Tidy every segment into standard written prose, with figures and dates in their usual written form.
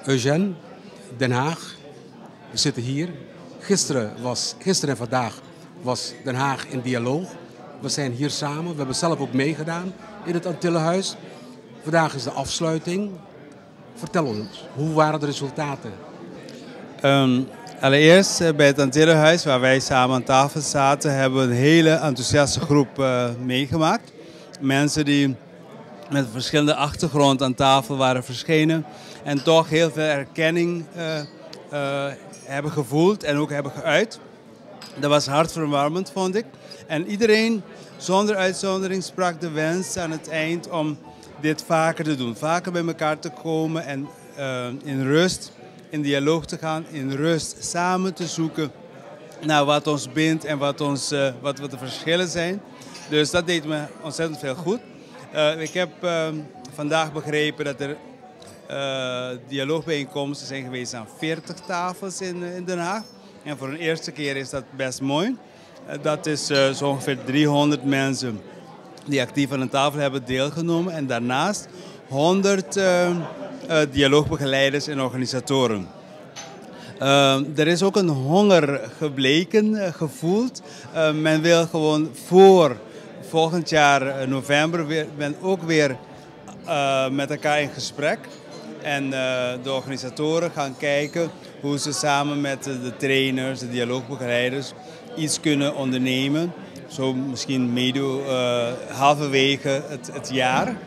Eugène, Den Haag. We zitten hier. Gisteren en vandaag was Den Haag in dialoog. We zijn hier samen. We hebben zelf ook meegedaan in het Antillenhuis. Vandaag is de afsluiting. Vertel ons, hoe waren de resultaten? Allereerst bij het Antillenhuis, waar wij samen aan tafel zaten, hebben we een hele enthousiaste groep meegemaakt. Mensen die met verschillende achtergronden aan tafel waren verschenen en toch heel veel erkenning hebben gevoeld en ook hebben geuit. Dat was hartverwarmend, vond ik. En iedereen, zonder uitzondering, sprak de wens aan het eind om dit vaker te doen. Vaker bij elkaar te komen en in rust, in dialoog te gaan, in rust samen te zoeken naar wat ons bindt en wat de verschillen zijn. Dus dat deed me ontzettend veel goed. Ik heb vandaag begrepen dat er dialoogbijeenkomsten zijn geweest aan 40 tafels in Den Haag. En voor een eerste keer is dat best mooi. Dat is zo ongeveer 300 mensen die actief aan een tafel hebben deelgenomen. En daarnaast 100 dialoogbegeleiders en organisatoren. Er is ook een honger gebleken, gevoeld. Men wil gewoon voor volgend jaar november ook weer met elkaar in gesprek. En de organisatoren gaan kijken hoe ze samen met de trainers, de dialoogbegeleiders iets kunnen ondernemen. Zo misschien medio halverwege het jaar,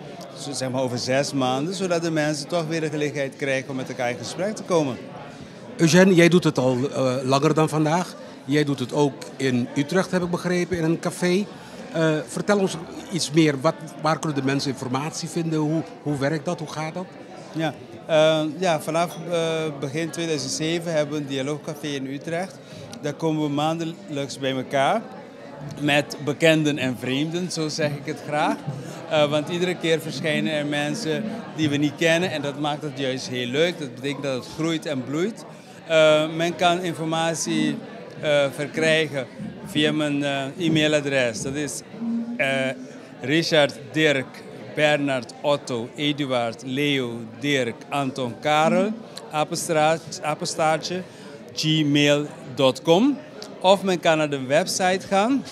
zeg maar over 6 maanden, zodat de mensen toch weer de gelegenheid krijgen om met elkaar in gesprek te komen. Eugène, jij doet het al langer dan vandaag. Jij doet het ook in Utrecht, heb ik begrepen, in een café. Vertel ons iets meer. Waar kunnen de mensen informatie vinden? Hoe werkt dat? Hoe gaat dat? Vanaf begin 2007 hebben we een dialoogcafé in Utrecht. Daar komen we maandelijks bij elkaar. Met bekenden en vreemden, zo zeg ik het graag. Want iedere keer verschijnen er mensen die we niet kennen. En dat maakt het juist heel leuk. Dat betekent dat het groeit en bloeit. Men kan informatie verkrijgen via mijn e-mailadres. Dat is Richard, Dirk, Bernard, Otto, Eduard, Leo, Dirk, Anton, Karel, apenstaartje, gmail.com. Of men kan naar de website gaan,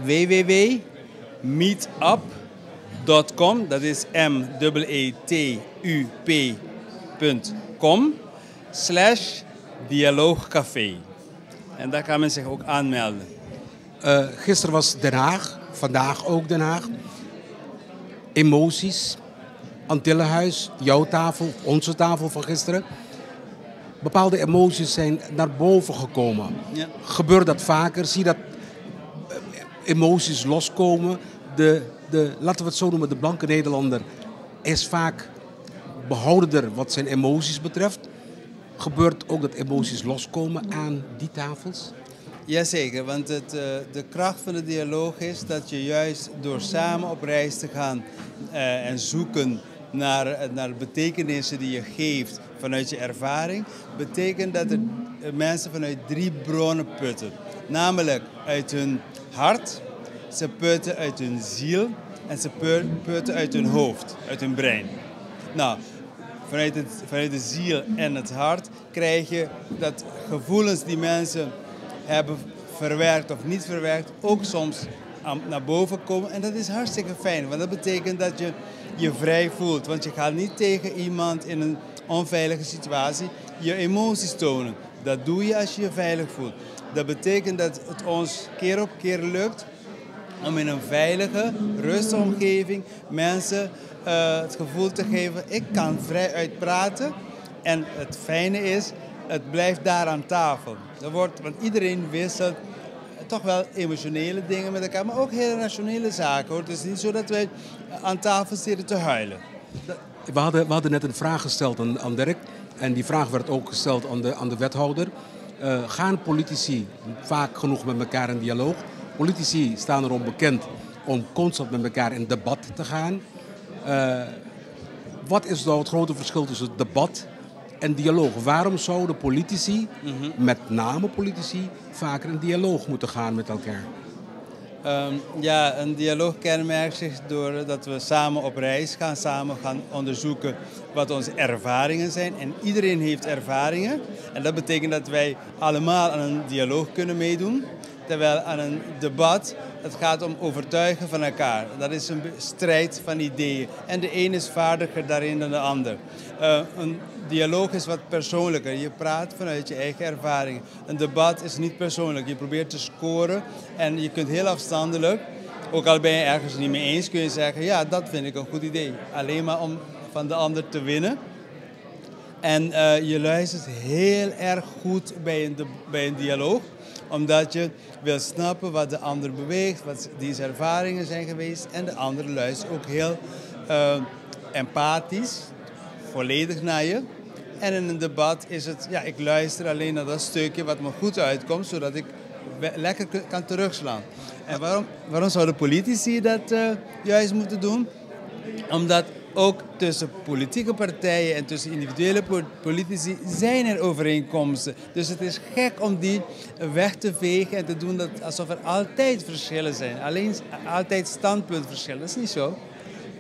www.meetup.com, dat is meetup.com/dialoogcafé. En daar kan men zich ook aanmelden. Gisteren was Den Haag, vandaag ook Den Haag. Emoties, Antillenhuis, jouw tafel, onze tafel van gisteren. Bepaalde emoties zijn naar boven gekomen. Ja. Gebeurt dat vaker? Zie je dat emoties loskomen? Laten we het zo noemen, de blanke Nederlander is vaak behoudender wat zijn emoties betreft. Gebeurt ook dat emoties loskomen aan die tafels? Jazeker, want de kracht van de dialoog is dat je juist door samen op reis te gaan en zoeken naar betekenissen die je geeft vanuit je ervaring, betekent dat er mensen vanuit 3 bronnen putten. Namelijk uit hun hart, ze putten uit hun ziel en ze putten uit hun hoofd, uit hun brein. Nou, vanuit de ziel en het hart krijg je dat gevoelens die mensen hebben verwerkt of niet verwerkt, ook soms naar boven komen. En dat is hartstikke fijn, want dat betekent dat je je vrij voelt. Want je gaat niet tegen iemand in een onveilige situatie je emoties tonen. Dat doe je als je je veilig voelt. Dat betekent dat het ons keer op keer lukt om in een veilige, rustige omgeving mensen het gevoel te geven, ik kan vrij uitpraten. En het fijne is, het blijft daar aan tafel. Want iedereen wisselt toch wel emotionele dingen met elkaar, maar ook hele rationele zaken. Hoor. Het is niet zo dat wij aan tafel zitten te huilen. We hadden net een vraag gesteld aan Dirk. En die vraag werd ook gesteld aan de wethouder. Gaan politici vaak genoeg met elkaar in dialoog? Politici staan erom bekend om constant met elkaar in debat te gaan. Wat is nou het grote verschil tussen debat en dialoog? Waarom zouden politici, met name politici, vaker in dialoog moeten gaan met elkaar? Ja, een dialoog kenmerkt zich doordat we samen op reis gaan, samen gaan onderzoeken wat onze ervaringen zijn. En iedereen heeft ervaringen. En dat betekent dat wij allemaal aan een dialoog kunnen meedoen. Terwijl aan een debat, het gaat om overtuigen van elkaar. Dat is een strijd van ideeën. En de een is vaardiger daarin dan de ander. Een dialoog is wat persoonlijker. Je praat vanuit je eigen ervaringen. Een debat is niet persoonlijk. Je probeert te scoren en je kunt heel afstandelijk, ook al ben je ergens niet mee eens, kun je zeggen, ja, dat vind ik een goed idee. Alleen maar om van de ander te winnen. En je luistert heel erg goed bij een dialoog, omdat je wil snappen wat de ander beweegt, wat deze ervaringen zijn geweest. En de ander luistert ook heel empathisch, volledig naar je. En in een debat is het, ja, ik luister alleen naar dat stukje wat me goed uitkomt, zodat ik lekker kan terugslaan. En waarom zouden politici dat juist moeten doen? Omdat ook tussen politieke partijen en tussen individuele politici zijn er overeenkomsten. Dus het is gek om die weg te vegen en te doen alsof er altijd verschillen zijn. Alleen altijd standpuntverschillen. Dat is niet zo.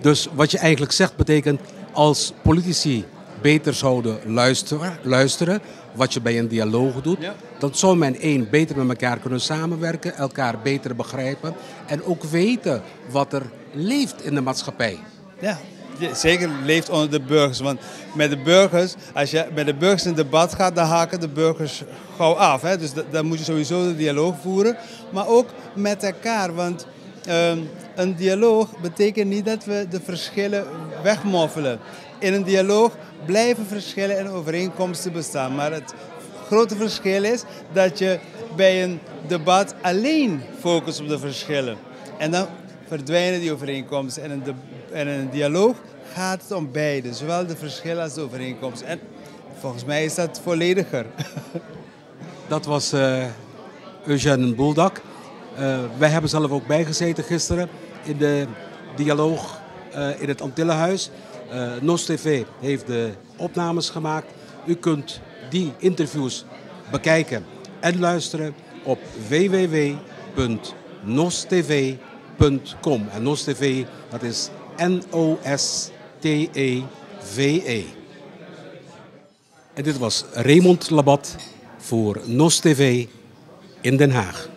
Dus wat je eigenlijk zegt betekent, als politici beter zouden luisteren, wat je bij een dialoog doet, ja, dan zou men beter met elkaar kunnen samenwerken, elkaar beter begrijpen en ook weten wat er leeft in de maatschappij. Ja, zeker leeft onder de burgers. Want met de burgers, als je met de burgers in debat gaat, dan haken de burgers gauw af. Hè? Dus dan moet je sowieso de dialoog voeren. Maar ook met elkaar. Want een dialoog betekent niet dat we de verschillen wegmoffelen. In een dialoog blijven verschillen en overeenkomsten bestaan. Maar het grote verschil is dat je bij een debat alleen focust op de verschillen. En dan verdwijnen die overeenkomsten. En in een dialoog gaat het om beide. Zowel de verschillen als de overeenkomsten. En volgens mij is dat vollediger. Dat was Eugène Boeldak. Wij hebben zelf ook bijgezeten gisteren in de dialoog in het Antillenhuis. NOS TV heeft de opnames gemaakt. U kunt die interviews bekijken en luisteren op www.nostv.com. En NOS TV, dat is NOSTEVE. En dit was Raymond Labat voor NOS TV in Den Haag.